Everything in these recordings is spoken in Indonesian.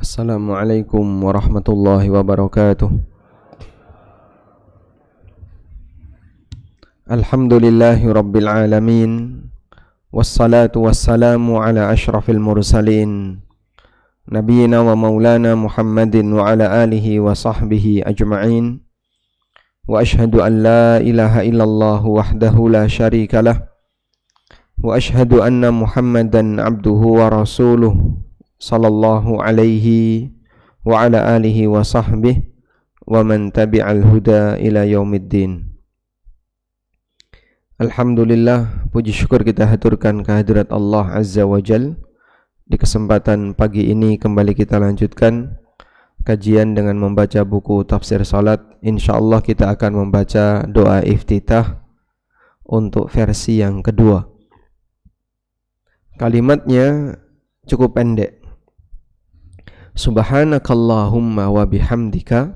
Assalamualaikum warahmatullahi wabarakatuh. Alhamdulillahi rabbil alamin. Wassalatu wassalamu ala ashrafil mursalin Nabiyyina wa maulana Muhammadin wa ala alihi wa sahbihi ajma'in. Wa ashhadu an la ilaha illallah wahdahu la syarika lah. Wa ashhadu anna Muhammadan abduhu wa rasuluh sallallahu alaihi wa ala alihi wa sahbihi wa man tabi'al huda ila yaumiddin. Alhamdulillah, puji syukur kita haturkan kehadirat Allah Azza wa Jal. Di kesempatan pagi ini kembali kita lanjutkan kajian dengan membaca buku tafsir salat. InsyaAllah kita akan membaca doa iftitah untuk versi yang kedua. Kalimatnya cukup pendek. Subhanakallahumma wa bihamdika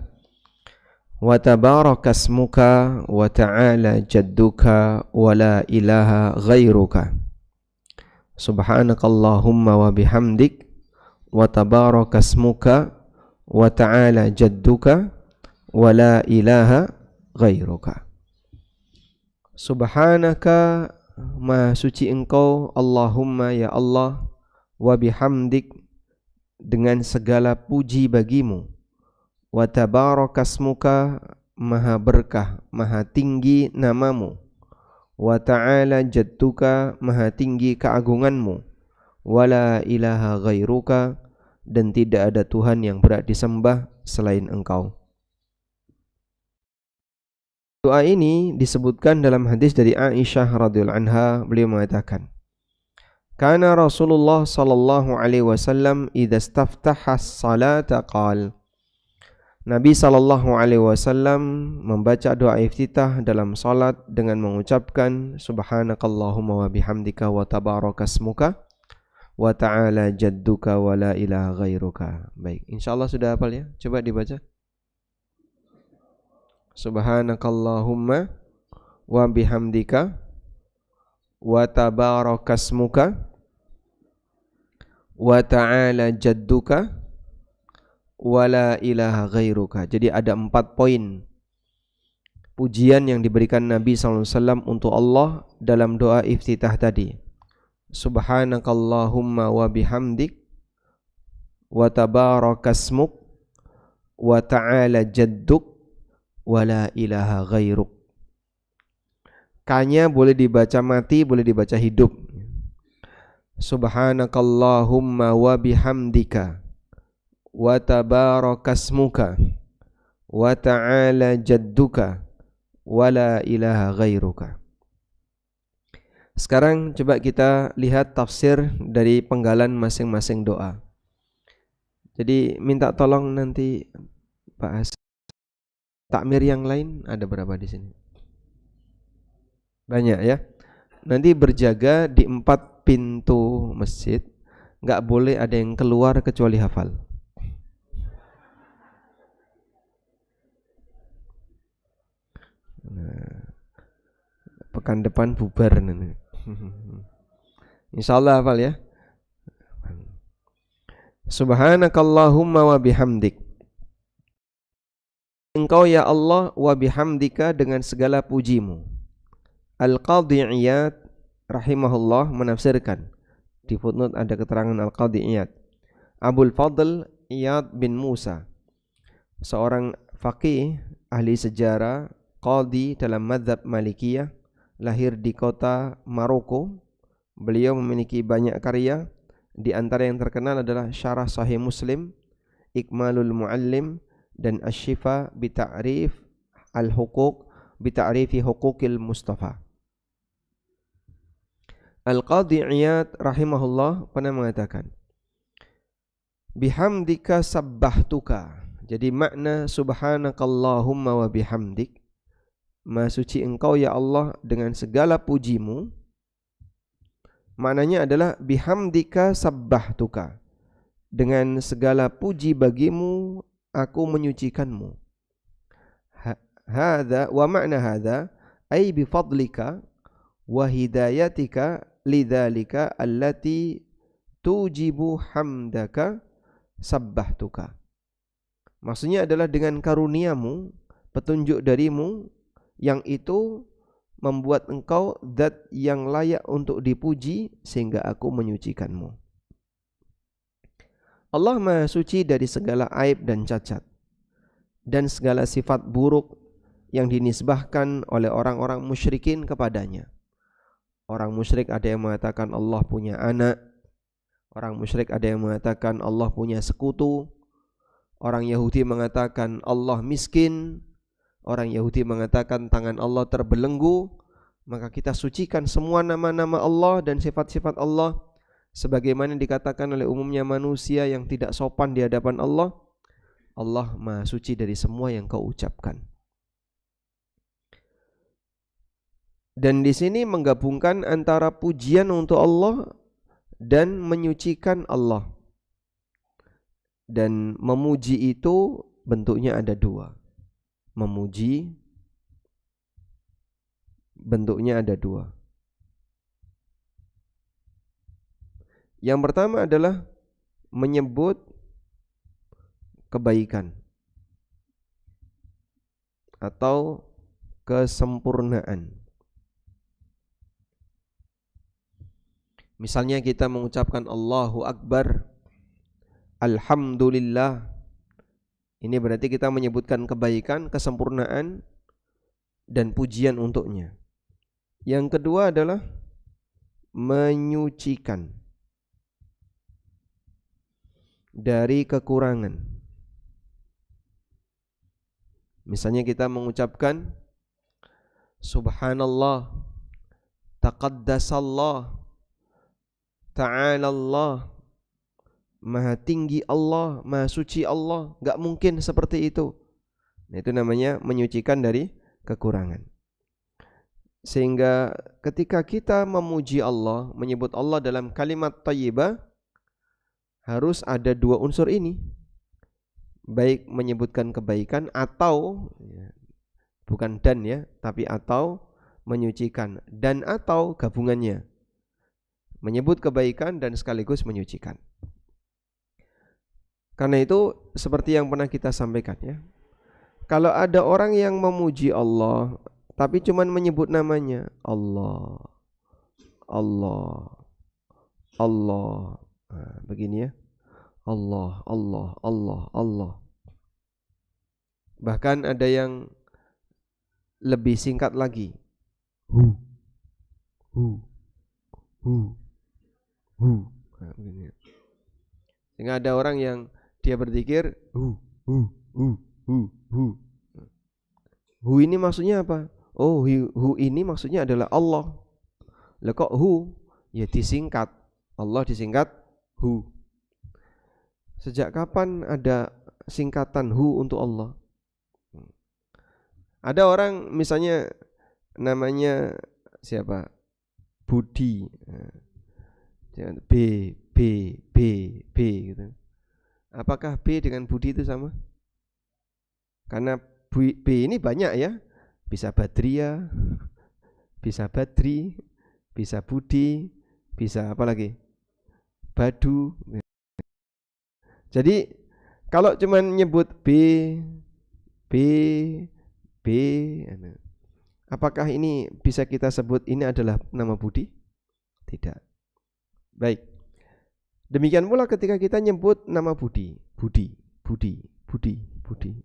wa tabarakasmuka wa ta'ala jadduka wa la ilaha ghairuka. Subhanakallahumma wa bihamdik wa tabarakasmuka wa ta'ala jadduka wa la ilaha ghairuka. Subhanaka, maha suci engkau, Allahumma ya Allah, wa bihamdik, dengan segala puji bagimu, wa tabarakasmuka, maha berkah, maha tinggi namamu, wa ta'ala jadduka, maha tinggi keagunganmu, wa la ilaha ghairuka, dan tidak ada Tuhan yang berhak disembah selain engkau. Doa ini disebutkan dalam hadis dari Aisyah radhiyallahu anha. Beliau mengatakan, Kana Rasulullah sallallahu alaihi wasallam idza istaftaha as-salata qala. Nabi sallallahu alaihi wasallam membaca doa iftitah dalam salat dengan mengucapkan subhanakallahumma wa bihamdika wa tabarakasmuka wa ta'ala jadduka wa la ilaha ghairuka. Baik, insyaallah sudah hafal ya. Coba dibaca. Subhanakallahumma wa bihamdika wa tabarakasmuka wa ta'ala jadduka wa la ilaha ghairuka. Jadi ada 4 poin pujian yang diberikan Nabi SAW untuk Allah dalam doa iftitah tadi. Subhanakallahumma wa bihamdik wa tabarakasmuk wa ta'ala jadduk wa la ilaha ghairuk. Kanya boleh dibaca mati, boleh dibaca hidup. Subhanakallahumma wa bihamdika wa tabarakasmuka wa ta'ala jadduka wa la ilaha ghairuka. Sekarang coba kita lihat tafsir dari penggalan masing-masing doa. Jadi minta tolong nanti Pak Has, takmir yang lain ada berapa di sini? Banyak ya. Nanti berjaga di 4 pintu masjid, nggak boleh ada yang keluar kecuali hafal. Nah, pekan depan bubar nanti. Insyaallah hafal ya. Subhanakallahumma wa bihamdik. Engkau ya Allah, wa bihamdika, dengan segala pujimu. Al-Qadhi Iyad rahimahullah menafsirkan, di footnote ada keterangan Al-Qadhi Iyad, Abul Fadl Iyad bin Musa, seorang faqih, ahli sejarah, qadhi dalam mazhab Malikiyah, lahir di kota Maroko. Beliau memiliki banyak karya, di antara yang terkenal adalah Syarah Sahih Muslim, Ikmalul Muallim, dan Asy-Syifa bi Ta'rif al-Huquq bi Ta'rifi Huquqil Mustafa. Al-Qadhi Iyad rahimahullah pernah mengatakan, bihamdika sabbahtuka. Jadi makna subhanakallahumma wa bihamdik, maha suci engkau ya Allah dengan segala pujimu, maknanya adalah bihamdika sabbahtuka, dengan segala puji bagimu aku menyucikanmu. Hadza wa makna hadza ay bifadlika wa hidayatika lidzalika allati tujibu hamdaka sabbahtuka. Maksudnya adalah dengan karuniamu, petunjuk darimu yang itu membuat engkau zat yang layak untuk dipuji sehingga aku menyucikanmu. Allah Maha Suci dari segala aib dan cacat dan segala sifat buruk yang dinisbahkan oleh orang-orang musyrikin kepadanya. Orang musyrik ada yang mengatakan Allah punya anak. Orang musyrik ada yang mengatakan Allah punya sekutu. Orang Yahudi mengatakan Allah miskin. Orang Yahudi mengatakan tangan Allah terbelenggu. Maka kita sucikan semua nama-nama Allah dan sifat-sifat Allah sebagaimana dikatakan oleh umumnya manusia yang tidak sopan di hadapan Allah. Allah Maha Suci dari semua yang kau ucapkan. Dan di sini menggabungkan antara pujian untuk Allah dan menyucikan Allah. Dan memuji itu bentuknya ada dua. Memuji bentuknya ada dua. Yang pertama adalah menyebut kebaikan atau kesempurnaan. Misalnya kita mengucapkan Allahu Akbar, Alhamdulillah. Ini berarti kita menyebutkan kebaikan, kesempurnaan, dan pujian untuknya. Yang kedua adalah menyucikan dari kekurangan. Misalnya kita mengucapkan Subhanallah, Taqaddasallah, Ta'alallah, Maha tinggi Allah, Maha suci Allah. Gak mungkin seperti itu. Nah, itu namanya menyucikan dari kekurangan. Sehingga ketika kita memuji Allah, menyebut Allah dalam kalimat thayyibah, harus ada dua unsur ini. Baik menyebutkan kebaikan atau, bukan dan ya, tapi atau menyucikan. Dan atau gabungannya. Menyebut kebaikan dan sekaligus menyucikan. Karena itu seperti yang pernah kita sampaikan ya. Kalau ada orang yang memuji Allah tapi cuman menyebut namanya Allah, Allah, Allah, nah, begini ya, Allah, Allah, Allah, Allah. Bahkan ada yang lebih singkat lagi, hu, hu, hu, hu. Nah, begini. Sehingga ada orang yang dia berzikir hu, hu, hu, hu, hu. Hu ini maksudnya apa? Oh, hu ini maksudnya adalah Allah. Lah kok hu? Ya disingkat. Allah disingkat hu. Sejak kapan ada singkatan hu untuk Allah? Ada orang misalnya namanya siapa? Budi. B, B, B, B gitu. Apakah B dengan Budi itu sama? Karena B ini banyak ya. Bisa Badria, bisa Badri, bisa Budi, bisa apa lagi? Badu. Jadi kalau cuma nyebut B, B, B, apakah ini bisa kita sebut ini adalah nama Budi? Tidak. Baik. Demikian pula ketika kita nyebut nama Budi, Budi, Budi, Budi, Budi.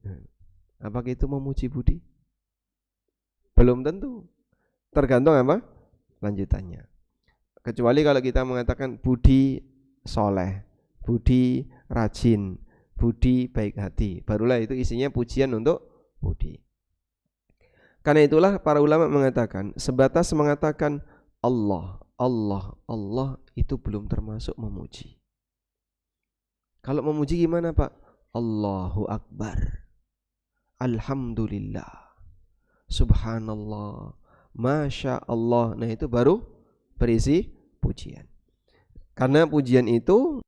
Apakah itu memuji Budi? Belum tentu. Tergantung apa? Lanjutannya. Kecuali kalau kita mengatakan Budi soleh, Budi rajin, Budi baik hati, barulah itu isinya pujian untuk Budi. Karena itulah para ulama mengatakan sebatas mengatakan Allah, Allah, Allah itu belum termasuk memuji. Kalau memuji gimana Pak? Allahu Akbar, Alhamdulillah, Subhanallah, Masya Allah. Nah itu baru berisi pujian. Karena pujian itu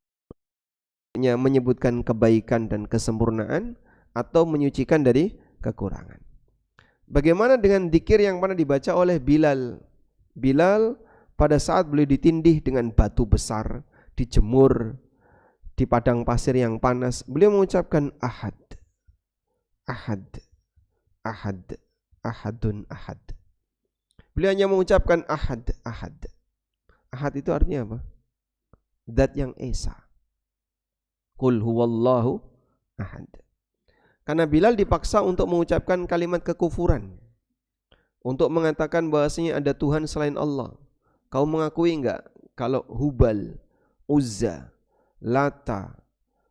menyebutkan kebaikan dan kesempurnaan atau menyucikan dari kekurangan. Bagaimana dengan zikir yang pernah dibaca oleh Bilal? Bilal pada saat beliau ditindih dengan batu besar, dijemur di padang pasir yang panas, beliau mengucapkan ahad, ahad, ahad, ahadun ahad. Beliau hanya mengucapkan ahad, ahad. Ahad itu artinya apa? Zat yang esa. Qul huwallahu ahad. Karena Bilal dipaksa untuk mengucapkan kalimat kekufuran, untuk mengatakan bahwasanya ada Tuhan selain Allah. Kau mengakui enggak kalau Hubal, Uzza, Lata,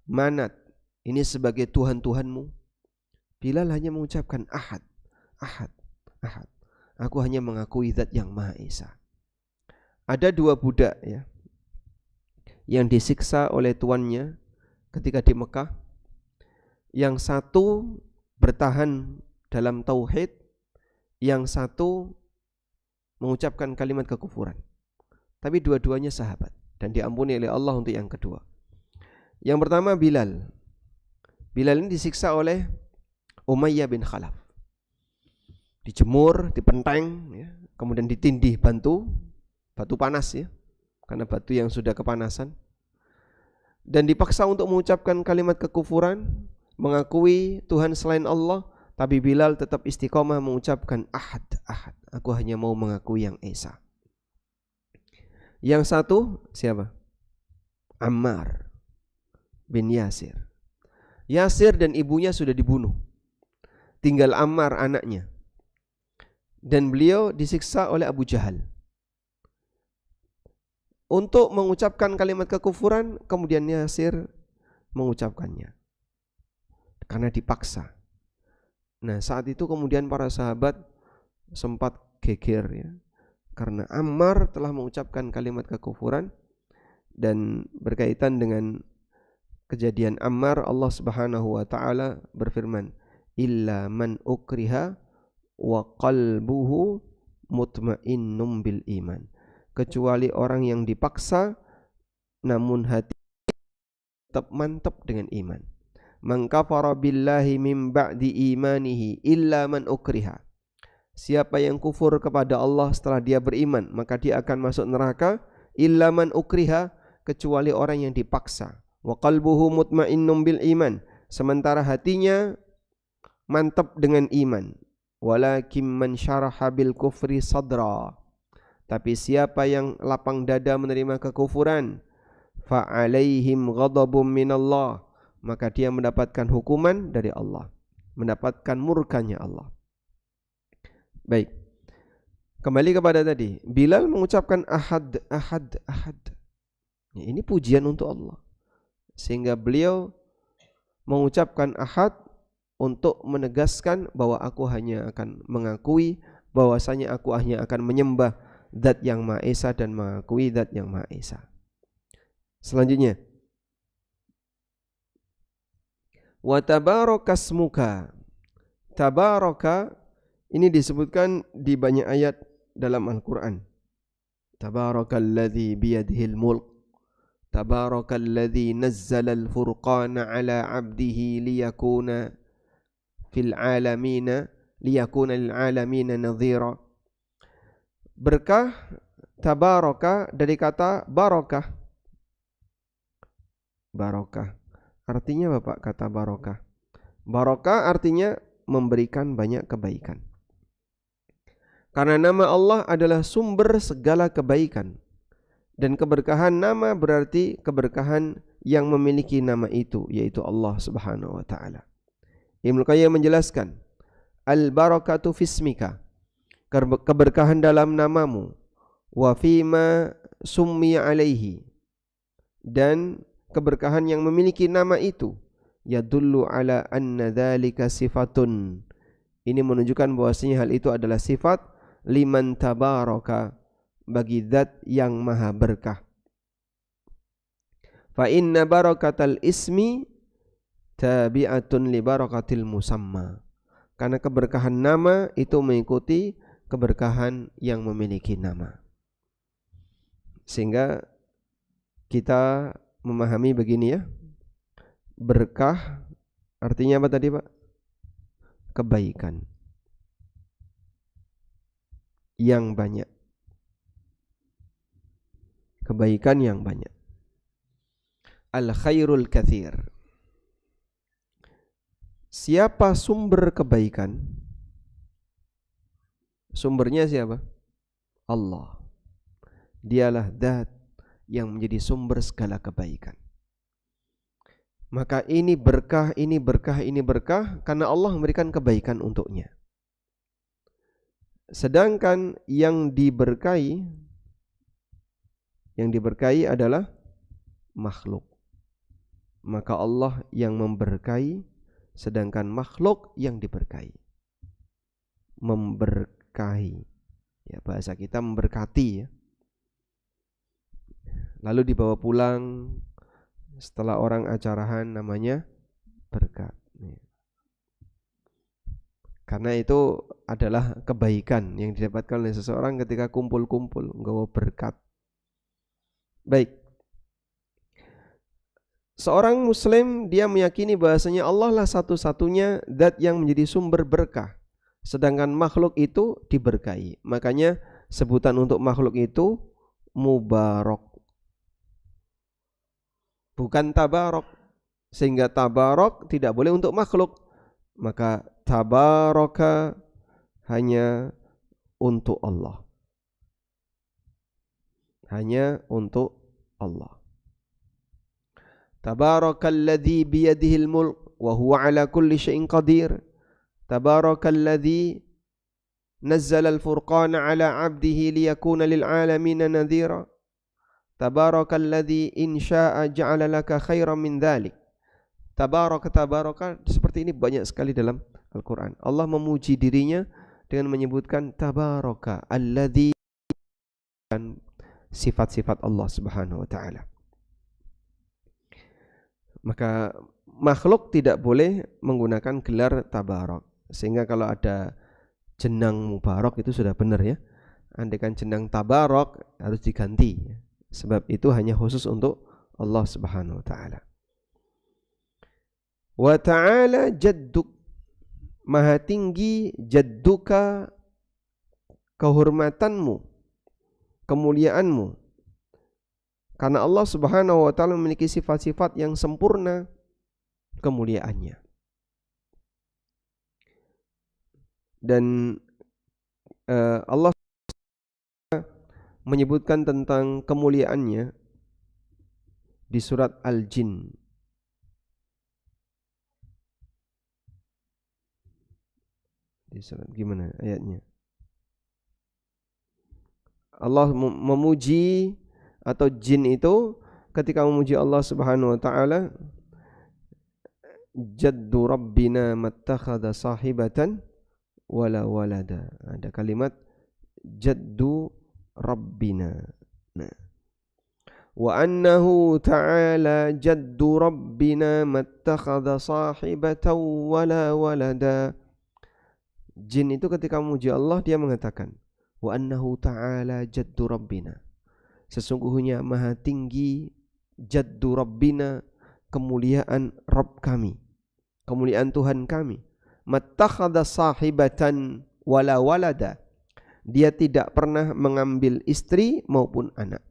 Manat ini sebagai Tuhan-Tuhanmu? Bilal hanya mengucapkan ahad, ahad, ahad. Aku hanya mengakui zat yang Maha Esa. Ada dua budak ya, yang disiksa oleh tuannya ketika di Mekah. Yang satu bertahan dalam tauhid, yang satu mengucapkan kalimat kekufuran. Tapi dua-duanya sahabat dan diampuni oleh Allah untuk yang kedua. Yang pertama Bilal. Bilal ini disiksa oleh Umayyah bin Khalaf. Dijemur, dipenteng ya, kemudian ditindih batu panas ya, karena batu yang sudah kepanasan, dan dipaksa untuk mengucapkan kalimat kekufuran, mengakui Tuhan selain Allah. Tapi Bilal tetap istiqomah mengucapkan ahad, ahad. Aku hanya mau mengakui yang esa. Yang satu siapa? Ammar bin Yasir. Yasir dan ibunya sudah dibunuh, tinggal Ammar anaknya, dan beliau disiksa oleh Abu Jahal. Untuk mengucapkan kalimat kekufuran, kemudian Yasir mengucapkannya karena dipaksa. Nah, saat itu kemudian para sahabat sempat geger ya, karena Ammar telah mengucapkan kalimat kekufuran. Dan berkaitan dengan kejadian Ammar, Allah Subhanahu wa taala berfirman, illa man ukriha wa qalbuhu mutmainnum bil iman. Kecuali orang yang dipaksa namun hati tetap mantap dengan iman. Man kafara billahi min ba'di imanihi illa man ukriha. Siapa yang kufur kepada Allah setelah dia beriman, maka dia akan masuk neraka. Illa man ukriha, kecuali orang yang dipaksa. Wa qalbuhu mutmainnum bil iman, sementara hatinya mantap dengan iman. Walakin man syaraha bil kufri sadra, tapi siapa yang lapang dada menerima kekufuran, fa alaihim ghadabum minallah, maka dia mendapatkan hukuman dari Allah, mendapatkan murkanya Allah. Baik, kembali kepada tadi, Bilal mengucapkan ahad, ahad, ahad. Ini pujian untuk Allah, sehingga beliau mengucapkan ahad untuk menegaskan bahwa aku hanya akan mengakui bahwasanya aku hanya akan menyembah Zat yang Maha Esa dan mengakui Zat yang Maha Esa. Selanjutnya, wa tabarakasmuka. Tabaraka ini disebutkan di banyak ayat dalam Al-Quran. Tabarakalladzi biyadihil mulk, tabarakalladzi nazzalal furqana ala abdihi liyakuna fil alamina liyakuna lil alamina nadhira. Berkah tabaraka dari kata barakah. Barakah artinya apa Pak kata barakah? Barakah artinya memberikan banyak kebaikan. Karena nama Allah adalah sumber segala kebaikan, dan keberkahan nama berarti keberkahan yang memiliki nama itu, yaitu Allah Subhanahu wa taala. Ibnu Qayyim menjelaskan, al-barakatu fismika, keberkahan dalam namamu, wa fima summi alaihi, dan keberkahan yang memiliki nama itu, yadullu ala anna dzalika sifatun, ini menunjukkan bahwasanya hal itu adalah sifat liman tabaraka, bagi zat yang maha berkah. Fa inna barakatal ismi tabi'atun li barakatil musamma, karena keberkahan nama itu mengikuti keberkahan yang memiliki nama. Sehingga kita memahami begini ya, berkah artinya apa tadi Pak? Kebaikan yang banyak. Kebaikan yang banyak. al khairul katsir. Siapa sumber kebaikan? Sumbernya siapa? Allah. Dialah zat yang menjadi sumber segala kebaikan. Maka ini berkah, ini berkah, ini berkah karena Allah memberikan kebaikan untuknya. Sedangkan yang diberkahi adalah makhluk. Maka Allah yang memberkahi, sedangkan makhluk yang diberkahi. Memberkahi. Ya, bahasa kita memberkati ya. Lalu dibawa pulang setelah orang acarahan, namanya berkat. Karena itu adalah kebaikan yang didapatkan oleh seseorang ketika kumpul-kumpul nggawa berkat. Baik. Seorang muslim dia meyakini bahasanya Allah lah satu-satunya zat yang menjadi sumber berkah. Sedangkan makhluk itu diberkahi. Makanya sebutan untuk makhluk itu mubarak. Bukan tabarok. Sehingga tabarok tidak boleh untuk makhluk. Maka tabaraka hanya untuk Allah. Hanya untuk Allah. Tabarakalladzi biyadihil mulk wa huwa ala kulli syai'in qadir. Tabarakalladzi nazzala al-furqana ala 'abdihi liyakuna lil 'alamin nadhira. Tabarakalladzi in syaa'a ja'ala laka khairan min dzalik. Tabaraka seperti ini banyak sekali dalam Al-Qur'an. Allah memuji dirinya dengan menyebutkan tabaraka alladzi, sifat-sifat Allah Subhanahu wa taala. Maka makhluk tidak boleh menggunakan gelar tabarak. Sehingga kalau ada jenang mubarak itu sudah benar ya. Andaikan jenang tabarak harus diganti. Sebab itu hanya khusus untuk Allah Subhanahu wa taala. Wa ta'ala jadduk, maha tinggi jadduka, kehormatanmu, kemuliaanmu. Karena Allah Subhanahu wa taala memiliki sifat-sifat yang sempurna kemuliaannya. Dan Allah menyebutkan tentang kemuliaannya di surat Al-Jin. Di surat gimana ayatnya? Allah memuji atau jin itu ketika memuji Allah Subhanahu wa taala, jaddu rabbina mattakhadha sahibatan wala walada. Ada kalimat jaddu rabbina. Nah. Wa annahu ta'ala jaddu rabbina mattakhadha sahibatan wala walada. Jin itu ketika memuji Allah dia mengatakan wa annahu ta'ala jaddu rabbina. Sesungguhnya maha tinggi jaddu rabbina, kemuliaan Rabb kami, kemuliaan Tuhan kami. Mattakhadha sahibatan wala walada. Dia tidak pernah mengambil istri maupun anak.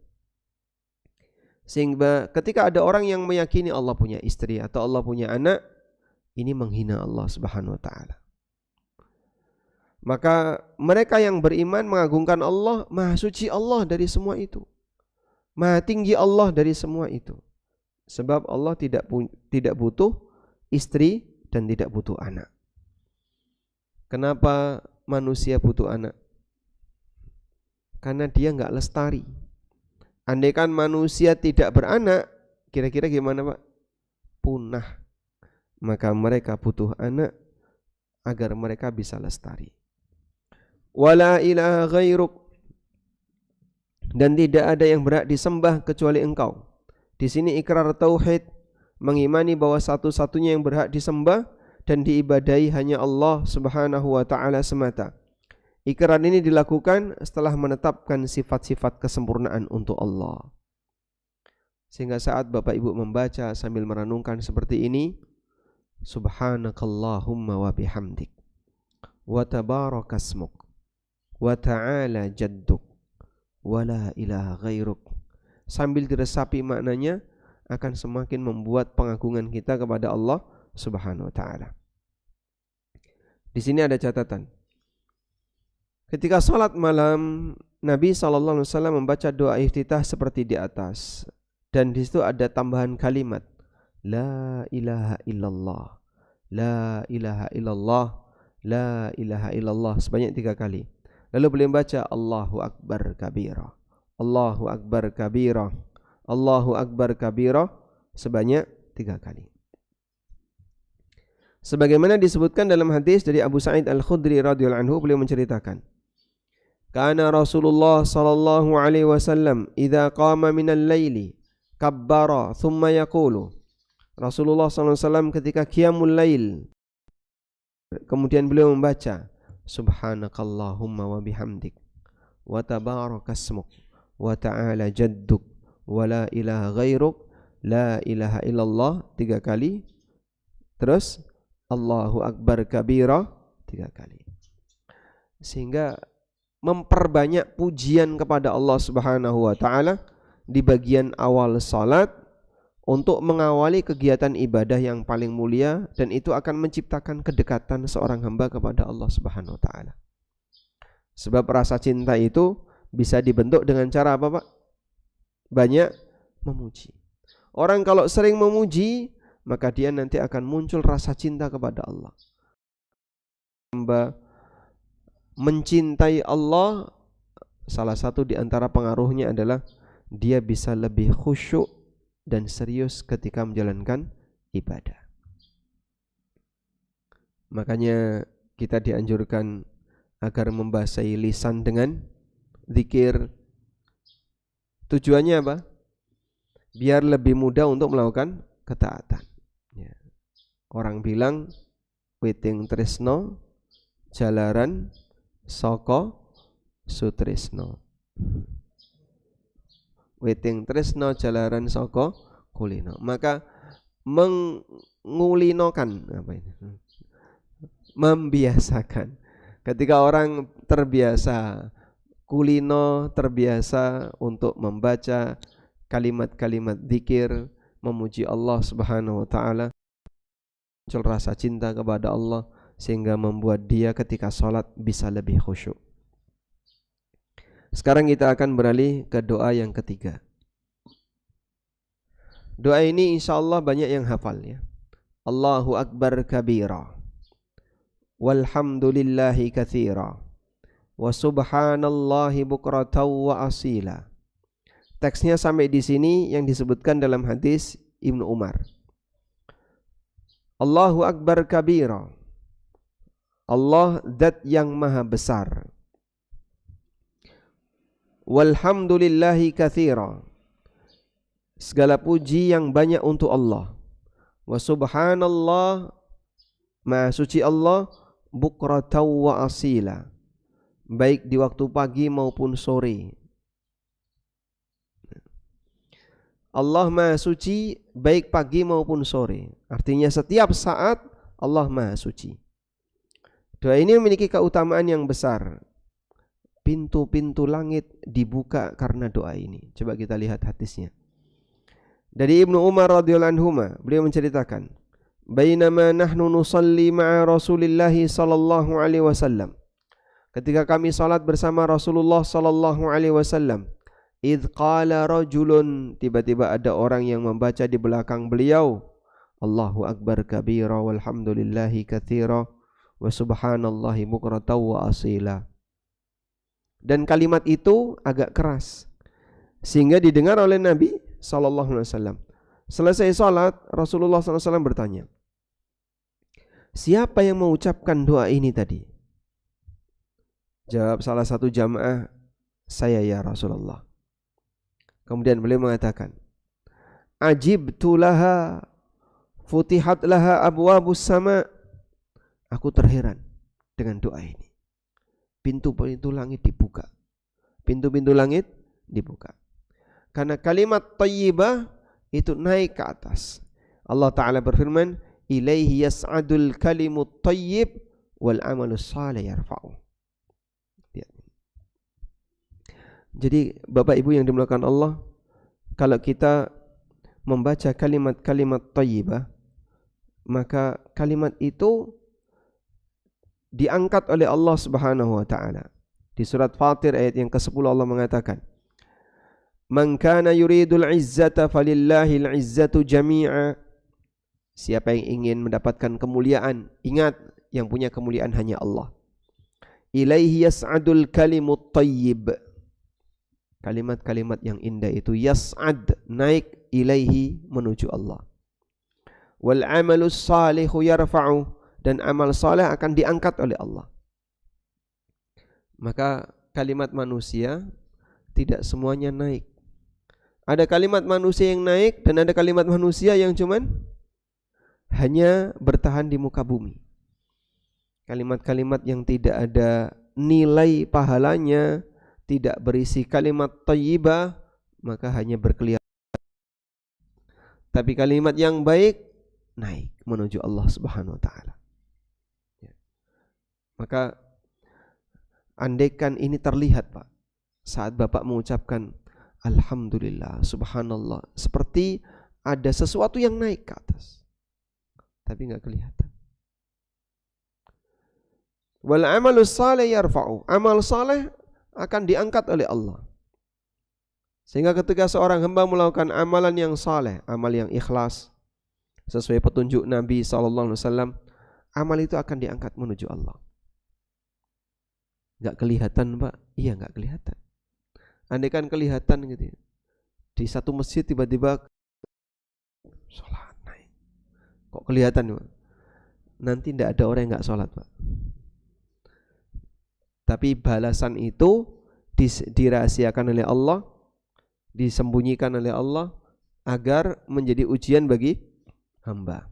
Sehingga ketika ada orang yang meyakini Allah punya istri atau Allah punya anak, ini menghina Allah Subhanahu wa taala. Maka mereka yang beriman mengagungkan Allah, maha suci Allah dari semua itu. Maha tinggi Allah dari semua itu. Sebab Allah tidak butuh istri dan tidak butuh anak. Kenapa manusia butuh anak? Karena dia enggak lestari. Andaikan manusia tidak beranak, kira-kira gimana Pak? Punah. Maka mereka butuh anak agar mereka bisa lestari. Wala ilaha ghairuk, dan tidak ada yang berhak disembah kecuali Engkau. Di sini ikrar tauhid, mengimani bahwa satu-satunya yang berhak disembah dan diibadahi hanya Allah Subhanahu wa taala semata. Ikrar ini dilakukan setelah menetapkan sifat-sifat kesempurnaan untuk Allah. Sehingga saat Bapak Ibu membaca sambil merenungkan seperti ini, subhanakallahumma wa bihamdik wa tabarakasmuk wa ta'ala jadduk wa la ilaha ghairuk, sambil diresapi maknanya, akan semakin membuat pengagungan kita kepada Allah Subhanahu wa taala. Di sini ada catatan. Ketika salat malam, Nabi SAW membaca doa iftitah seperti di atas, dan di situ ada tambahan kalimat La ilaha illallah, La ilaha illallah, La ilaha illallah sebanyak 3 kali. Lalu beliau membaca Allahu Akbar kabira, Allahu Akbar kabira, Allahu Akbar kabira sebanyak 3 kali. Sebagaimana disebutkan dalam hadis dari Abu Sa'id Al-Khudri radhiyallahu anhu, beliau menceritakan, Kana Rasulullah sallallahu alaihi wasallam idza qama minal laili kabbara thumma yaqulu. Rasulullah sallallahu alaihi wasallam ketika qiyamul lail, kemudian beliau membaca Subhanakallahumma wa bihamdik wa tabarakasmuk wa ta'ala jadduk wa la ilaha ghairuk la ilaha illallah 3 kali, terus Allahu Akbar kabira 3 kali. Sehingga memperbanyak pujian kepada Allah Subhanahu wa taala di bagian awal salat untuk mengawali kegiatan ibadah yang paling mulia, dan itu akan menciptakan kedekatan seorang hamba kepada Allah Subhanahu wa taala. Sebab rasa cinta itu bisa dibentuk dengan cara apa, Pak? Banyak memuji. Orang kalau sering memuji, maka dia nanti akan muncul rasa cinta kepada Allah. Hamba mencintai Allah, salah satu di antara pengaruhnya adalah dia bisa lebih khusyuk dan serius ketika menjalankan ibadah. Makanya kita dianjurkan agar membasahi lisan dengan zikir. Tujuannya apa? Biar lebih mudah untuk melakukan ketaatan. Ya. Orang bilang witing tresno jalaran saka sutresno. Witing tresno jalaran saka kulino. Maka mengulinokan apa ini? Membiasakan. Ketika orang terbiasa kulino, terbiasa untuk membaca kalimat-kalimat zikir, memuji Allah Subhanahu wa taala, muncul rasa cinta kepada Allah sehingga membuat dia ketika sholat bisa lebih khusyuk. Sekarang kita akan beralih ke doa yang ketiga. Doa ini insya Allah banyak yang hafal ya. Allahu Akbar kabira, walhamdulillahi katsira, wa subhanallahi bukratan wa asila. Teksnya sampai di sini yang disebutkan dalam hadis Ibnu Umar. Allahu Akbar kabira, Allah zat yang maha besar. Walhamdulillahi katsira, segala puji yang banyak untuk Allah. Wa subhanallah, maha suci Allah, bukratan wa asila, baik di waktu pagi maupun sore. Allah maha suci baik pagi maupun sore. Artinya setiap saat Allah maha suci. Doa ini memiliki keutamaan yang besar. Pintu-pintu langit dibuka karena doa ini. Coba kita lihat hadisnya. Dari Ibnu Umar radhiyallahu anhu, beliau menceritakan, "Bainama nahnu nusalli ma'a Rasulillah sallallahu alaihi wasallam." Ketika kami salat bersama Rasulullah sallallahu alaihi wasallam, idz qala rajulun, tiba-tiba ada orang yang membaca di belakang beliau, Allahu Akbar kabira walhamdulillahi katsira wa subhanallahi bukratan wa asila. Dan kalimat itu agak keras sehingga didengar oleh Nabi sallallahu alaihi wasallam. Selesai salat, Rasulullah sallallahu alaihi wasallam bertanya, "Siapa yang mengucapkan doa ini tadi?" Jawab salah satu jamaah, "Saya ya Rasulullah." Kemudian beliau mengatakan, "Ajibtu laha futihat laha abwabus sama." Aku terheran dengan doa ini. Pintu-pintu langit dibuka. Pintu-pintu langit dibuka. Karena kalimat thayyibah itu naik ke atas. Allah Ta'ala berfirman, "Ilaihi yas'adul kalimut thayyib wal amalus salih yarfa'u." Jadi Bapak Ibu yang dimuliakan Allah, kalau kita membaca kalimat-kalimat thayyibah, maka kalimat itu diangkat oleh Allah Subhanahu wa taala. Di surat Fatir ayat yang ke-10 Allah mengatakan, "Man kana yuridul izzata falillahil izzatu jami'a." Siapa yang ingin mendapatkan kemuliaan, ingat yang punya kemuliaan hanya Allah. Ilaihi yas'adul kalimut thayyib. Kalimat-kalimat yang indah itu yas'ad, naik, ilaihi, menuju Allah. Wal amalus salihu yarfa'u, dan amal saleh akan diangkat oleh Allah. Maka kalimat manusia tidak semuanya naik. Ada kalimat manusia yang naik dan ada kalimat manusia yang cuman hanya bertahan di muka bumi. Kalimat-kalimat yang tidak ada nilai pahalanya, tidak berisi kalimat thayyibah, maka hanya berkeliaran. Tapi kalimat yang baik naik menuju Allah Subhanahu wa taala. Maka andaikan ini terlihat, Pak, saat Bapak mengucapkan alhamdulillah, subhanallah, seperti ada sesuatu yang naik ke atas, tapi enggak kelihatan. Wal amalus salih yarfa'u, amal saleh akan diangkat oleh Allah. Sehingga ketika seorang hamba melakukan amalan yang saleh, amal yang ikhlas sesuai petunjuk Nabi SAW, amal itu akan diangkat menuju Allah. Enggak kelihatan, Pak? Iya, enggak kelihatan. Andaikan kelihatan gitu ya, di satu masjid tiba-tiba sholat naik, kok kelihatan, Pak? Nanti tidak ada orang yang enggak sholat, Pak. Tapi balasan itu dirahasiakan oleh Allah, disembunyikan oleh Allah agar menjadi ujian bagi hamba.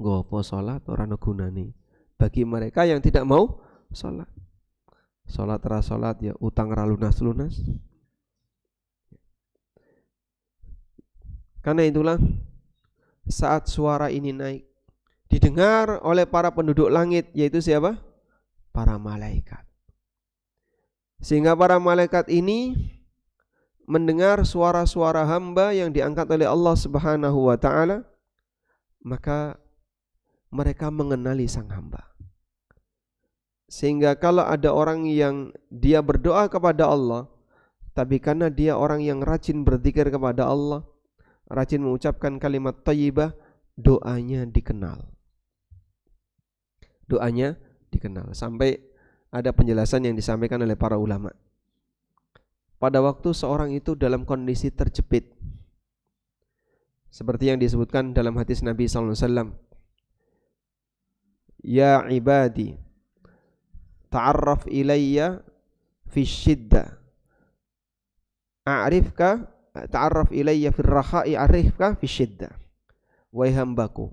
Gopo sholat orang gunane bagi mereka yang tidak mau sholat. Sholat ra sholat ya utang ra lunas-lunas. Karena itulah saat suara ini naik didengar oleh para penduduk langit, yaitu siapa? Para malaikat. Sehingga para malaikat ini mendengar suara-suara hamba yang diangkat oleh Allah Subhanahu wa taala, maka mereka mengenali sang hamba. Sehingga kalau ada orang yang dia berdoa kepada Allah, tapi karena dia orang yang rajin berzikir kepada Allah, rajin mengucapkan kalimat thayyibah, doanya dikenal. Doanya dikenal. Sampai ada penjelasan yang disampaikan oleh para ulama. Pada waktu seorang itu dalam kondisi terjepit, seperti yang disebutkan dalam hadis Nabi SAW, "Ya ibadi, ta'arraf ilayya fi syiddah, a'rifka, ta'arraf ilayya fi rakha'i, a'rifka fi syiddah." Wahai hambaku,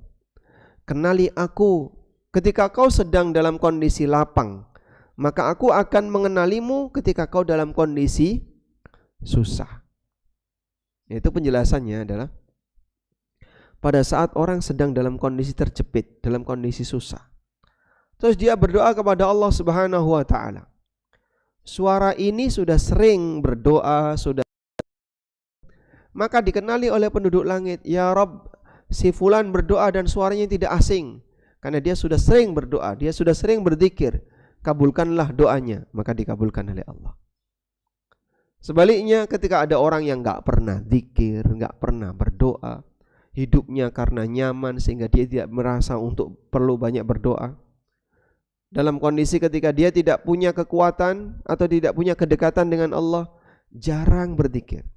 kenali aku ketika kau sedang dalam kondisi lapang, maka aku akan mengenalimu ketika kau dalam kondisi susah. Itu penjelasannya adalah pada saat orang sedang dalam kondisi terjepit, dalam kondisi susah, terus dia berdoa kepada Allah Subhanahu wa taala. Suara ini sudah sering berdoa, maka dikenali oleh penduduk langit. Ya Rabb, si fulan berdoa dan suaranya tidak asing, karena dia sudah sering berdoa, dia sudah sering berzikir. Kabulkanlah doanya, maka dikabulkan oleh Allah. Sebaliknya ketika ada orang yang enggak pernah zikir, enggak pernah berdoa, hidupnya karena nyaman sehingga dia tidak merasa untuk perlu banyak berdoa, dalam kondisi ketika dia tidak punya kekuatan atau tidak punya kedekatan dengan Allah, jarang berzikir.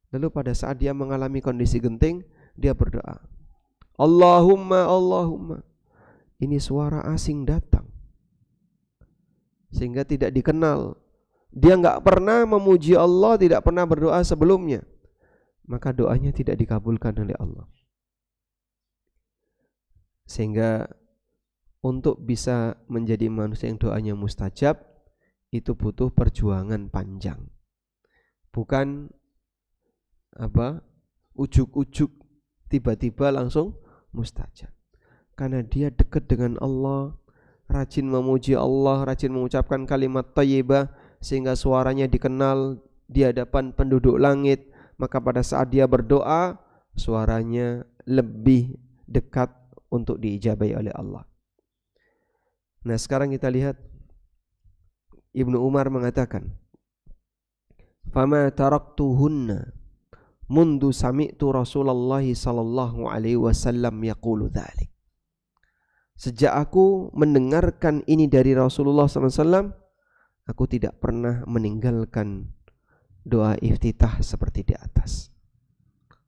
Lalu pada saat dia mengalami kondisi genting, dia berdoa, Allahumma, Allahumma. Ini suara asing datang, sehingga tidak dikenal. Dia enggak pernah memuji Allah, tidak pernah berdoa sebelumnya, maka doanya tidak dikabulkan oleh Allah. Sehingga untuk bisa menjadi manusia yang doanya mustajab, itu butuh perjuangan panjang. Bukan ujuk-ujuk tiba-tiba langsung mustajab. Karena dia dekat dengan Allah, rajin memuji Allah, rajin mengucapkan kalimat thayyibah, sehingga suaranya dikenal di hadapan penduduk langit. maka pada saat dia berdoa suaranya lebih dekat untuk diijabai oleh Allah. Nah, sekarang kita lihat Ibnu Umar mengatakan, "Fama taraktuhunna mundu sami'tu Rasulullah sallallahu alaihi wasallam yaqulu dzalik." Sejak aku mendengarkan ini dari Rasulullah sallallahu alaihi wasallam, aku tidak pernah meninggalkan doa iftitah seperti di atas.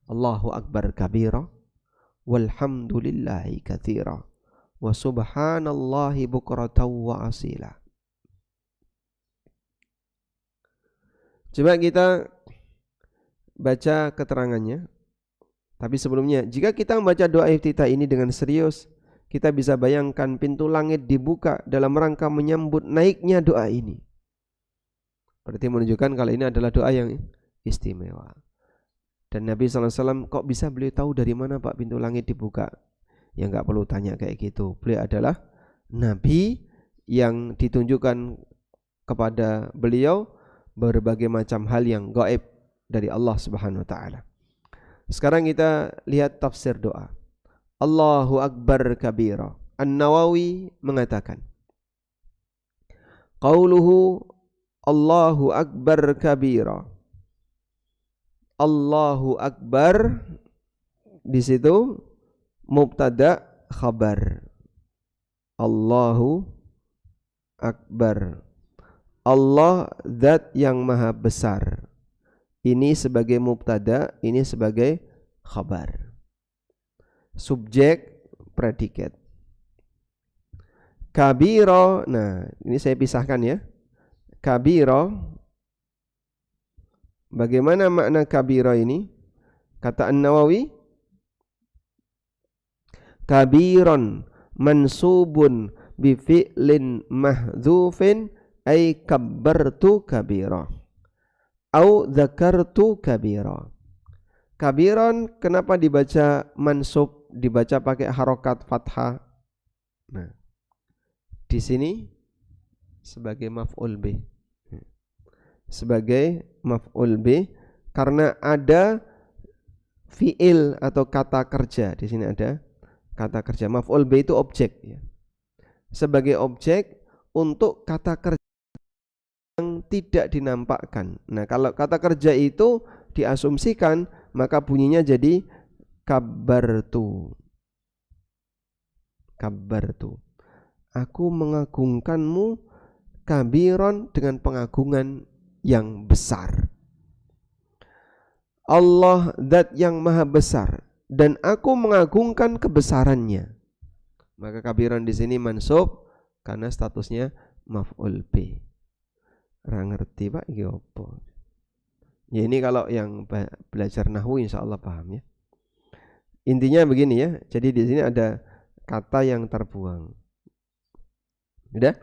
Allahu akbar kabira walhamdulillahi katsira wa subhanallahi bukratan wa asila. Coba kita baca keterangannya. Tapi sebelumnya, jika kita membaca doa iftitah ini dengan serius, kita bisa bayangkan pintu langit dibuka dalam rangka menyambut naiknya doa ini. Berarti menunjukkan kalau ini adalah doa yang istimewa. Dan Nabi SAW, kok bisa beliau tahu dari mana Pak pintu langit dibuka? Ya nggak perlu tanya kayak gitu. Beliau adalah Nabi yang ditunjukkan kepada beliau berbagai macam hal yang gaib dari Allah Subhanahu wa taala. Sekarang kita lihat tafsir doa. Allahu akbar kabira. An-Nawawi mengatakan, qauluhu Allahu akbar kabira. Allahu akbar di situ mubtada khabar. Allahu akbar. Allah zat yang maha besar. Ini sebagai mubtada, ini sebagai khabar. Subjek, predikat. Kabiro, nah ini saya pisahkan ya. Kabiro, bagaimana makna kabiro ini? Kata An-Nawawi, kabiron mansubun bi fi'lin mahdzufin ay kabbartu kabira au dzakartu kabira. Kabiron kenapa dibaca mansub, dibaca pakai harokat fathah? Nah, di sini sebagai maf'ul bih. Sebagai maf'ul bih karena ada fi'il atau kata kerja. Di sini ada kata kerja. Maf'ul bih itu objek ya. Sebagai objek untuk kata kerja yang tidak dinampakkan. Nah, kalau kata kerja itu diasumsikan, maka bunyinya jadi kabartu. Kabartu. Aku mengagungkanmu kabiron dengan pengagungan yang besar. Allah zat yang maha besar dan aku mengagungkan kebesarannya. Maka kabiron di sini mansub karena statusnya maf'ul bih. Ora ngerti Pak iki opo? Ya ini kalau yang belajar nahwu insyaallah paham ya. Intinya begini ya. Jadi di sini ada kata yang terbuang. Udah?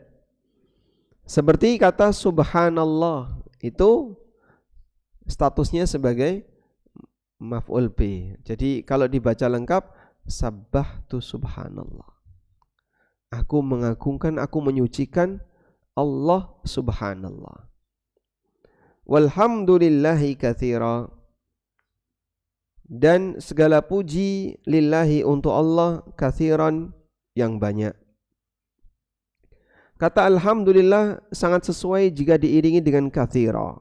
Seperti kata subhanallah itu statusnya sebagai maf'ul bih. Jadi kalau dibaca lengkap sabbahtu subhanallah. Aku mengagungkan, aku menyucikan Allah subhanallah. Walhamdulillahi katsira. Dan segala puji lillahi untuk Allah katsiran yang banyak. Kata alhamdulillah sangat sesuai jika diiringi dengan katsira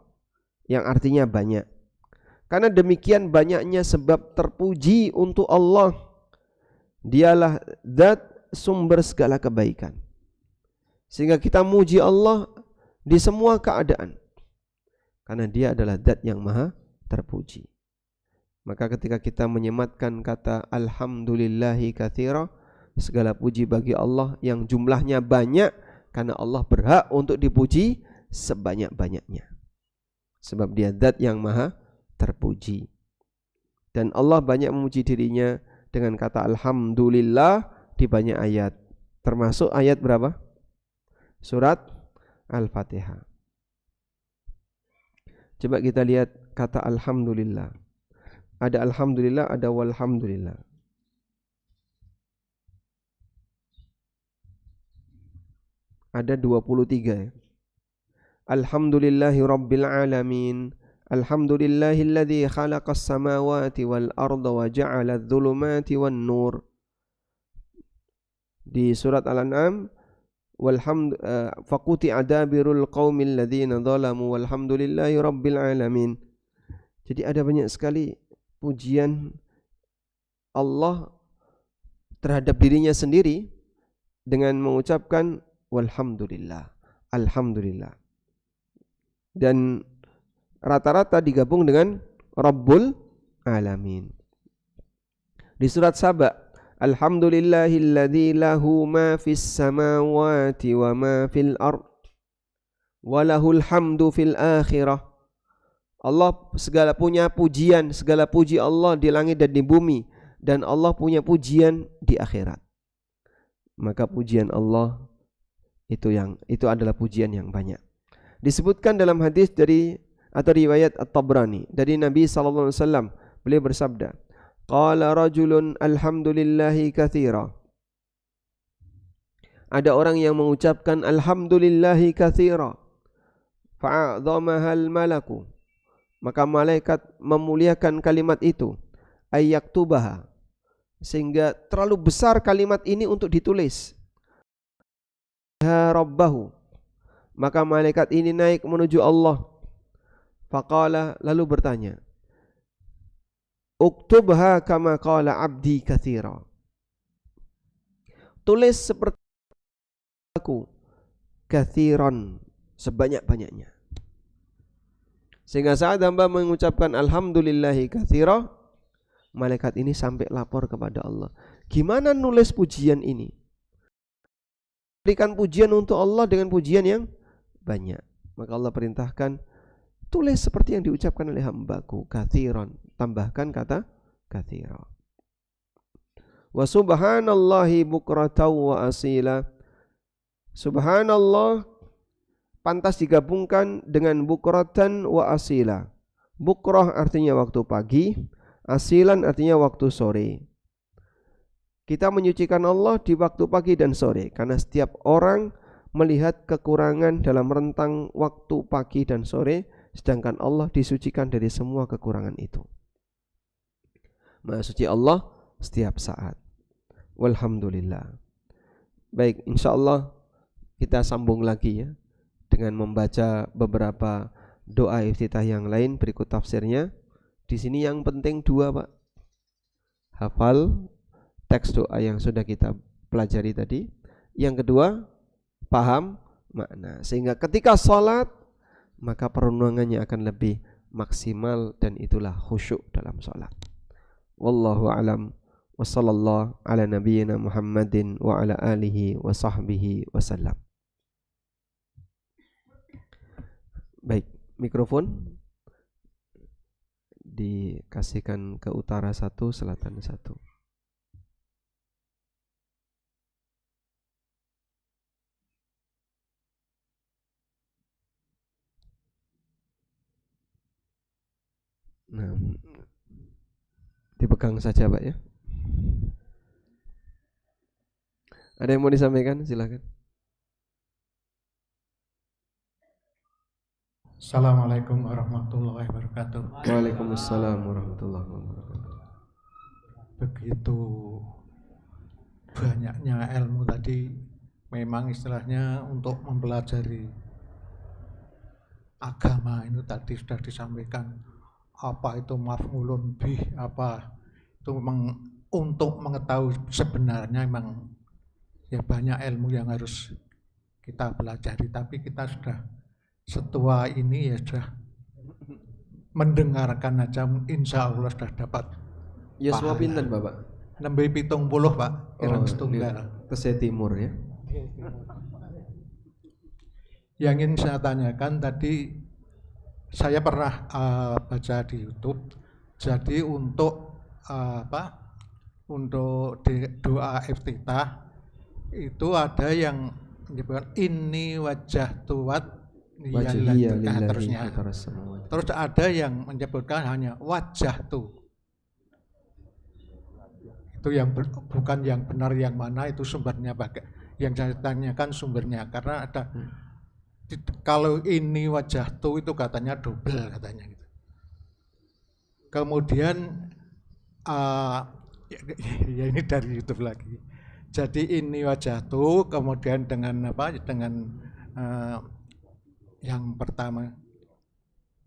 yang artinya banyak. Karena demikian banyaknya sebab terpuji untuk Allah. Dialah zat sumber segala kebaikan. Sehingga kita muji Allah di semua keadaan. Karena dia adalah zat yang maha terpuji. Maka ketika kita menyematkan kata alhamdulillahi katsira, segala puji bagi Allah yang jumlahnya banyak, karena Allah berhak untuk dipuji sebanyak-banyaknya. Sebab dia zat yang maha terpuji. Dan Allah banyak memuji dirinya dengan kata alhamdulillah di banyak ayat. Termasuk ayat berapa? Surat Al-Fatihah. Coba kita lihat kata alhamdulillah. Ada alhamdulillah, ada walhamdulillah. Ada 23 ya. Alhamdulillahi rabbil alamin. Alhamdulillahilladzi khalaqas samawati wal arda wa ja'ala adh-dhulumati wan nur. Di surat Al-An'am, faquti adabirul qaumil ladzina zalamu walhamdulillahi rabbil alamin. Jadi ada banyak sekali pujian Allah terhadap dirinya sendiri dengan mengucapkan walhamdulillah, alhamdulillah. Dan rata-rata digabung dengan Rabbul Alamin. Di surat Saba, alhamdulillahilladzi lahu ma fis samawati wa ma fil ard wa lahul hamdu fil akhirah. Allah segala punya pujian, segala puji Allah di langit dan di bumi, dan Allah punya pujian di akhirat. Maka pujian Allah itu adalah pujian yang banyak. Disebutkan dalam hadis dari atau riwayat At-Tabrani dari Nabi sallallahu alaihi wasallam, beliau bersabda, qala rajulun alhamdulillahi katsira. Ada orang yang mengucapkan alhamdulillahi katsira, fa'adzamahal malaku, maka malaikat memuliakan kalimat itu, ayyaktubaha, sehingga terlalu besar kalimat ini untuk ditulis. Rabbahu, maka malaikat ini naik menuju Allah. Faqala, lalu bertanya, uktubha kama qala abdi katsira, tulis seperti aku, katsiran, sebanyak-banyaknya. Sehingga saat hamba mengucapkan alhamdulillahi katsira, malaikat ini sampai lapor kepada Allah, gimana nulis pujian ini? Berikan pujian untuk Allah dengan pujian yang banyak. Maka Allah perintahkan, tulis seperti yang diucapkan oleh hambaku, katsiran, tambahkan kata katsira. Wa subhanallahi bukratan wa asila. Subhanallah pantas digabungkan dengan bukratan wa asila. Bukrah artinya waktu pagi, asilan artinya waktu sore. Kita menyucikan Allah di waktu pagi dan sore, karena setiap orang melihat kekurangan dalam rentang waktu pagi dan sore, sedangkan Allah disucikan dari semua kekurangan itu. Maha suci Allah setiap saat. Walhamdulillah. Baik, insyaallah kita sambung lagi ya dengan membaca beberapa doa iftitah yang lain berikut tafsirnya. Di sini yang penting dua, Pak. Hafal teks doa yang sudah kita pelajari tadi. Yang kedua, paham makna. Sehingga ketika sholat, maka perenungannya akan lebih maksimal dan itulah khusyuk dalam sholat. Wallahu a'lam wa sallallahu ala nabiyyina Muhammadin wa ala alihi wa sahbihi wasallam. Baik, mikrofon dikasihkan ke utara satu, selatan satu. Nah, dipegang saja Pak ya. Ada yang mau disampaikan? Silakan. Assalamualaikum warahmatullahi wabarakatuh. Waalaikumsalam warahmatullahi wabarakatuh. Begitu banyaknya ilmu tadi, memang istilahnya untuk mempelajari agama ini tadi sudah disampaikan. Apa itu maf'ulun bih, apa itu memang untuk mengetahui sebenarnya memang ya banyak ilmu yang harus kita pelajari, tapi kita sudah setua ini ya sudah mendengarkan aja, insya Allah sudah dapat. Ya semua pinten Bapak? Nembe 70 Pak, kirang setunggal. Tese Timur ya. Yang ingin saya tanyakan tadi, saya pernah baca di YouTube. Jadi untuk untuk doa iftitah itu ada yang menyebutkan ini wajah tuat terusnya. Terus ada yang menyebutkan hanya wajah tu. Itu yang bukan yang benar, yang mana itu sumbernya bagai. Yang saya tanyakan sumbernya karena ada kalau ini wajah tu itu katanya double katanya gitu. Kemudian ya ini dari YouTube lagi. Jadi ini wajah tuh, kemudian dengan apa? Dengan yang pertama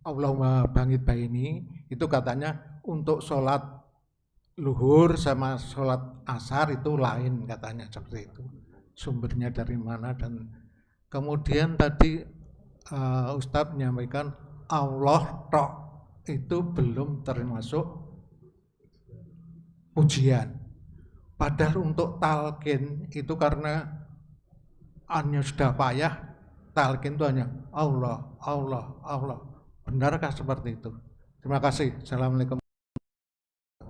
Allahumma bangit baini itu katanya untuk sholat luhur sama sholat asar itu lain katanya seperti itu. Sumbernya dari mana? Dan kemudian tadi Ustadz menyampaikan Allah tok itu belum termasuk pujian. Padahal untuk talqin itu karena hanya sudah payah, talqin itu hanya Allah, Allah, Allah. Benarkah seperti itu? Terima kasih. Assalamualaikum.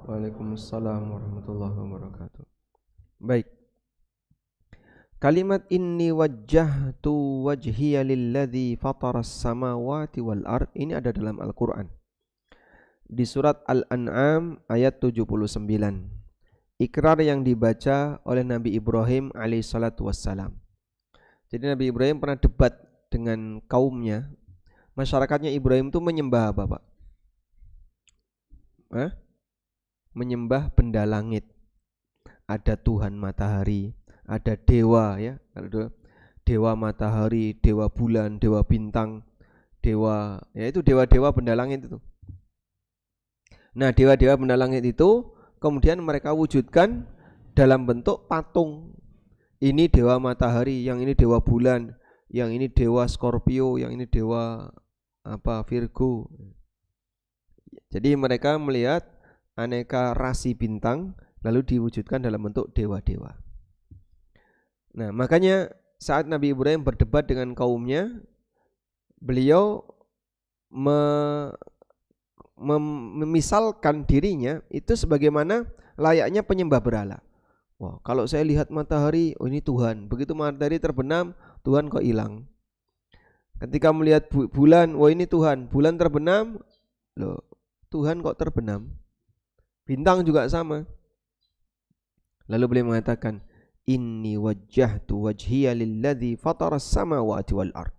Waalaikumsalam warahmatullahi wabarakatuh. Baik. Kalimat inni wajjahtu wajhiya lilladzi fataras samawati wal ard ini ada dalam Al-Qur'an. Di surat Al-An'am ayat 79. Ikrar yang dibaca oleh Nabi Ibrahim alaihissalatu wassalam. Jadi Nabi Ibrahim pernah debat dengan kaumnya. Masyarakatnya Ibrahim itu menyembah apa, Pak? Menyembah benda langit. Ada Tuhan matahari, ada dewa ya, dewa matahari, dewa bulan, dewa bintang, dewa ya itu dewa-dewa benda langit itu. Nah, dewa-dewa benda langit itu kemudian mereka wujudkan dalam bentuk patung. Ini dewa matahari, yang ini dewa bulan, yang ini dewa Scorpio, yang ini dewa Virgo. Jadi mereka melihat aneka rasi bintang lalu diwujudkan dalam bentuk dewa-dewa. Nah, makanya saat Nabi Ibrahim berdebat dengan kaumnya, beliau memisalkan dirinya itu sebagaimana layaknya penyembah berhala. Wah, kalau saya lihat matahari, oh ini Tuhan. Begitu matahari terbenam, Tuhan kok hilang. Ketika melihat bulan, wah ini Tuhan. Bulan terbenam, loh Tuhan kok terbenam. Bintang juga sama. Lalu beliau mengatakan, inni wajjahtu wajhiya lilladzi fataras samawati wal ard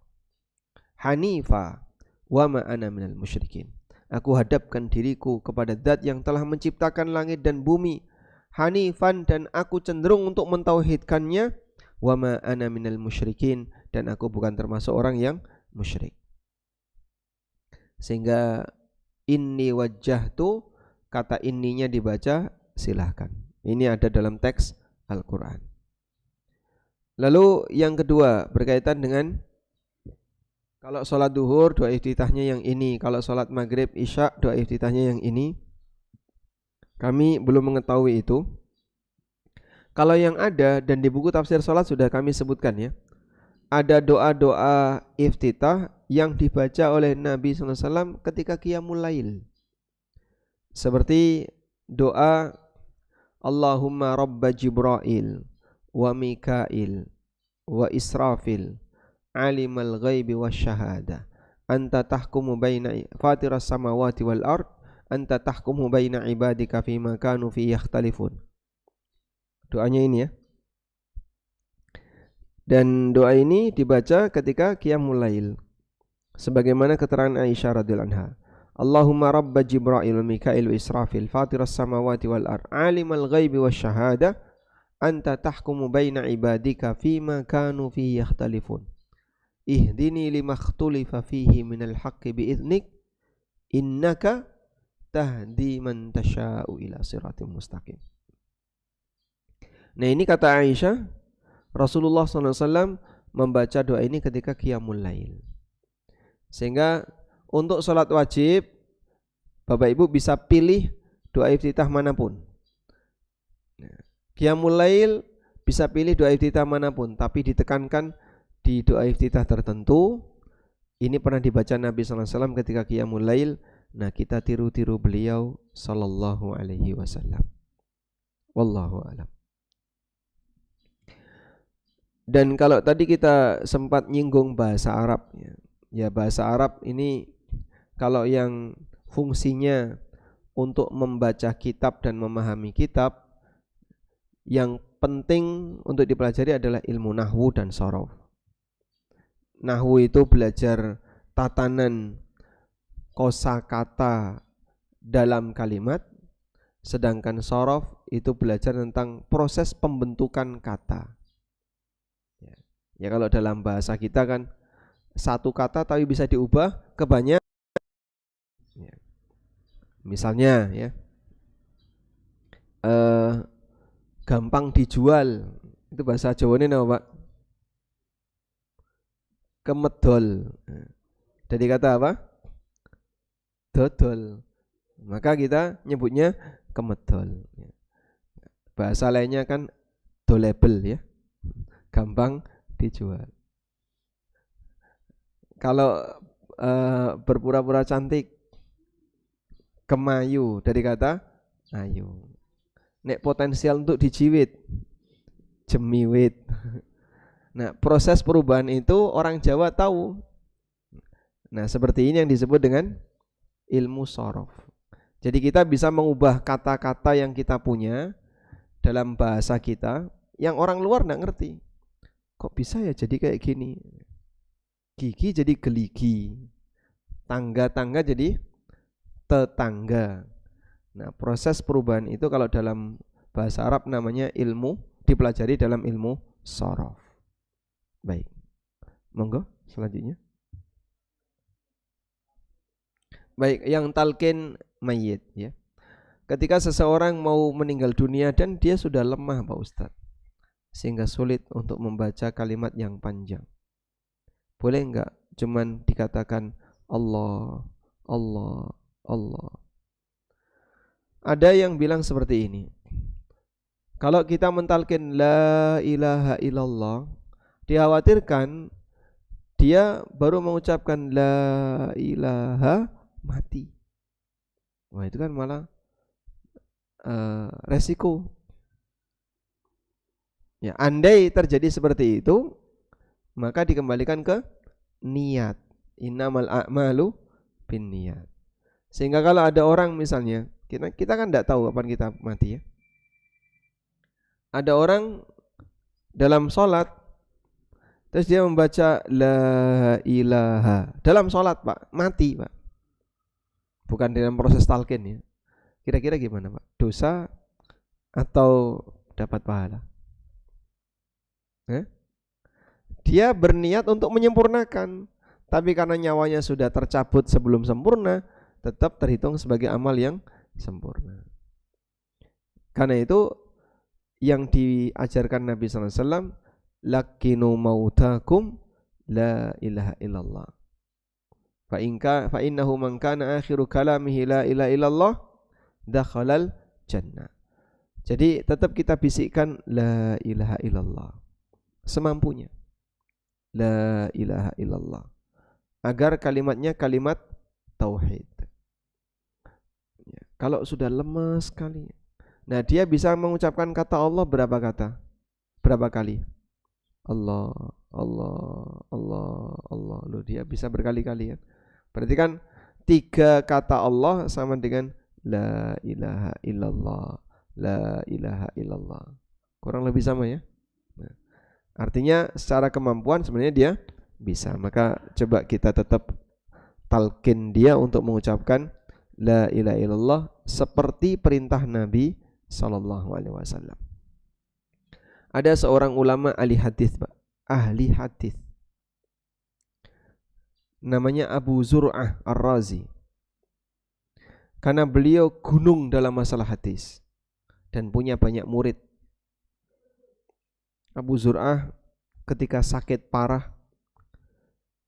hanifa wa ma ana minal musyrikin. Aku hadapkan diriku kepada Zat yang telah menciptakan langit dan bumi, hanifan, dan aku cenderung untuk mentauhidkannya, wa ma ana minal musyrikin, dan aku bukan termasuk orang yang musyrik. Sehingga inni wajjahtu, kata inninya dibaca silahkan. Ini ada dalam teks Al-Quran. Lalu yang kedua berkaitan dengan kalau sholat duhur doa iftitahnya yang ini, kalau sholat maghrib isya doa iftitahnya yang ini. Kami belum mengetahui itu. Kalau yang ada dan di buku tafsir sholat sudah kami sebutkan ya, ada doa-doa iftitah yang dibaca oleh Nabi SAW ketika qiyamul lail, seperti doa Allahumma rabba Jibril wa Mikail wa Israfil alimal ghaibi wasyahada anta tahkumu baina fatiras samawati wal ard anta tahkumu baina ibadika fima kanu fi yakhtalifun. Doanya ini ya. Dan doa ini dibaca ketika qiyamul lail, sebagaimana keterangan Aisyah radhiyallahu anha. Allahumma rabba Jibril wa Mikail wa Israfil fatiras samawati wal ard alimal ghaibi wasyahada anta tahkumu baina ibadika fima kanu fi yakhtalifun. Ihdini lima ikhtulifa fihi minal haqqi bi'idhnik innaka tahdi man tasha'u ila siratim mustaqim. Nah, ini kata Aisyah, Rasulullah SAW membaca doa ini ketika qiyamul lail. Sehingga untuk sholat wajib Bapak Ibu bisa pilih doa iftitah manapun. Qiyamul lail bisa pilih doa iftitah manapun, tapi ditekankan di doa iftitah tertentu. Ini pernah dibaca Nabi SAW ketika qiyamul lail. Nah, kita tiru-tiru beliau sallallahu alaihi wasallam. Wallahu a'lam. Dan kalau tadi kita sempat nyinggung bahasa Arab ya, bahasa Arab ini kalau yang fungsinya untuk membaca kitab dan memahami kitab, yang penting untuk dipelajari adalah ilmu nahwu dan shorof. Nahwu itu belajar tatanan kosakata dalam kalimat, sedangkan sorof itu belajar tentang proses pembentukan kata. Ya kalau dalam bahasa kita kan satu kata tapi bisa diubah ke banyak. Ya. Misalnya ya, gampang dijual, itu bahasa Jawanya apa Pak? Kemedol. Dari kata apa? Dodol. Maka kita nyebutnya kemedol. Bahasa lainnya kan dolable ya, gampang dijual. Kalau berpura-pura cantik, kemayu, dari kata ayu. Nek potensial untuk dijiwit, jemiwit. Nah, proses perubahan itu orang Jawa tahu. Nah, seperti ini yang disebut dengan ilmu sorof. Jadi kita bisa mengubah kata-kata yang kita punya dalam bahasa kita yang orang luar enggak ngerti. Kok bisa ya jadi kayak gini? Gigi jadi geligi, tangga-tangga jadi tetangga. Nah, proses perubahan itu kalau dalam bahasa Arab namanya ilmu, dipelajari dalam ilmu sorof. Baik, monggo selanjutnya. Baik, yang talqin mayit ya. Ketika seseorang mau meninggal dunia dan dia sudah lemah Pak Ustadz, sehingga sulit untuk membaca kalimat yang panjang, boleh enggak cuman dikatakan Allah, Allah, Allah? Ada yang bilang seperti ini, kalau kita mentalkin la ilaha illallah, dikhawatirkan dia baru mengucapkan la ilaha mati. Wah, itu kan malah resiko. Ya, andai terjadi seperti itu, maka dikembalikan ke niat. Innamal a'malu binniyat. Sehingga kalau ada orang misalnya, kita kan tidak tahu kapan kita mati ya. Ada orang dalam sholat, terus dia membaca la ilaha dalam sholat Pak, mati Pak. Bukan dalam proses talqin ya. Kira-kira gimana Pak? Dosa atau dapat pahala? Dia berniat untuk menyempurnakan, tapi karena nyawanya sudah tercabut sebelum sempurna, tetap terhitung sebagai amal yang sempurna. Karena itu yang diajarkan Nabi SAW, lakinu mautakum la ilaha illallah. Fa innahu man kana akhiru kalamihi la ilaha illallah dakhalal jannah. Jadi tetap kita bisikkan la ilaha illallah semampunya. La ilaha illallah. Agar kalimatnya kalimat tauhid. Ya, kalau sudah lemas sekali, nah dia bisa mengucapkan kata Allah berapa kata? Berapa kali? Allah, Allah, Allah, Allah. Loh, dia bisa berkali-kali kan? Berarti kan 3 kata Allah sama dengan la ilaha illallah, la ilaha illallah. Kurang lebih sama ya. Nah, artinya secara kemampuan sebenarnya dia bisa. Maka coba kita tetap talqin dia untuk mengucapkan la ilaha illallah seperti perintah Nabi sallallahu alaihi wasallam. Ada seorang ulama ahli hadis, Pak. Ahli hadis. Namanya Abu Zur'ah Ar-Razi. Karena beliau gunung dalam masalah hadis dan punya banyak murid. Abu Zur'ah ketika sakit parah,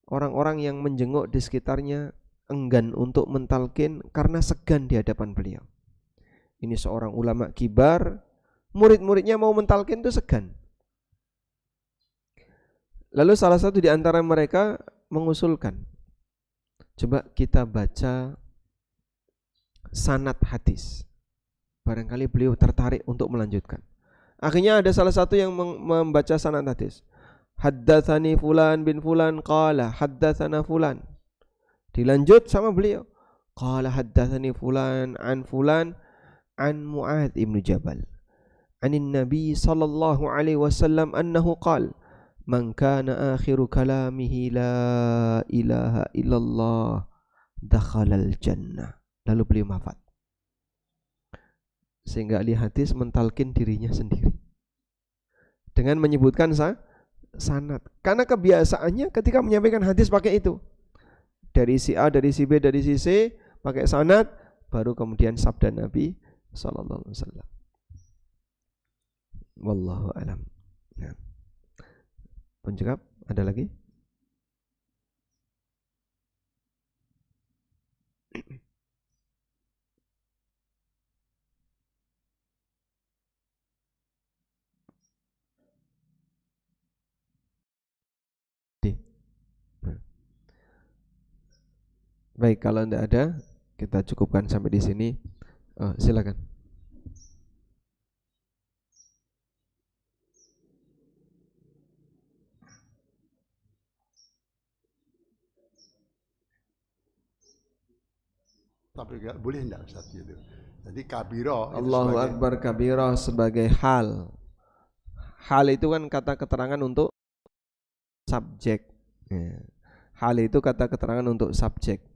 orang-orang yang menjenguk di sekitarnya enggan untuk mentalkin karena segan di hadapan beliau. Ini seorang ulama kibar, murid-muridnya mau mentalkin itu segan. Lalu salah satu di antara mereka mengusulkan, coba kita baca sanad hadis. Barangkali beliau tertarik untuk melanjutkan. Akhirnya ada salah satu yang membaca sanad hadis. Haddatsani fulan bin fulan qala haddatsana fulan. Dilanjut sama beliau. Qala haddatsani fulan an Mu'adz ibn Jabal. Anin Nabi sallallahu alaihi wasallam annahu qala man kana akhiru kalamihi la ilaha illallah dakhalal jannah. Lalu beliau wafat. sehingga ahli hadis mentalkin dirinya sendiri dengan menyebutkan sanad. Karena kebiasaannya ketika menyampaikan hadis pakai itu. Dari si A, dari si B, dari si C, pakai sanad, baru kemudian sabda Nabi sallallahu alaihi wasallam. Wallahu alam. Nah. Penjawab ada lagi? Baik, kalau tidak ada, kita cukupkan sampai di sini. Silakan. Tapi boleh enggak Ustaz gitu? Jadi kabiro Allahu Akbar kabiro sebagai hal. Hal itu kan kata keterangan untuk subjek. Hal itu kata keterangan untuk subjek.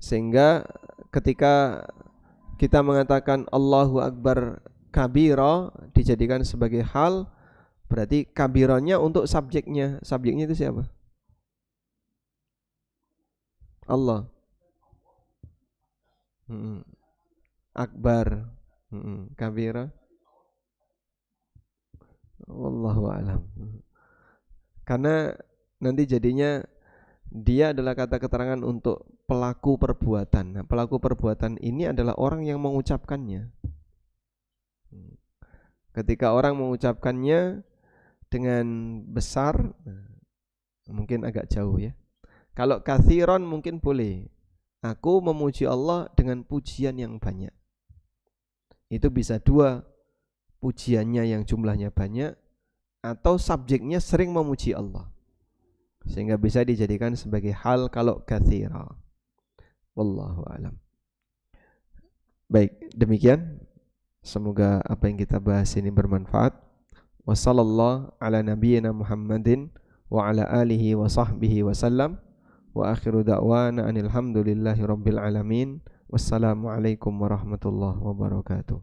Sehingga ketika kita mengatakan Allahu Akbar kabiro dijadikan sebagai hal, berarti kabironya untuk subjeknya. Subjeknya itu siapa? Allah. Akbar. Kabira. Wallahu a'lam. Karena nanti jadinya dia adalah kata keterangan untuk pelaku perbuatan. Nah, pelaku perbuatan ini adalah orang yang mengucapkannya. Ketika orang mengucapkannya dengan besar, mungkin agak jauh ya. Kalau kathiron mungkin boleh. Aku memuji Allah dengan pujian yang banyak. Itu bisa dua, pujiannya yang jumlahnya banyak, atau subjeknya sering memuji Allah, sehingga bisa dijadikan sebagai hal kalau katsira. Wallahu a'lam. Baik, demikian. Semoga apa yang kita bahas ini bermanfaat. Wassallallahu ala nabiyyina Muhammadin wa ala alihi wa sahbihi wasallam. Wa akhiru da'wana anil hamdulillahi rabbil alamin. Wassalamualaikum warahmatullahi wabarakatuh.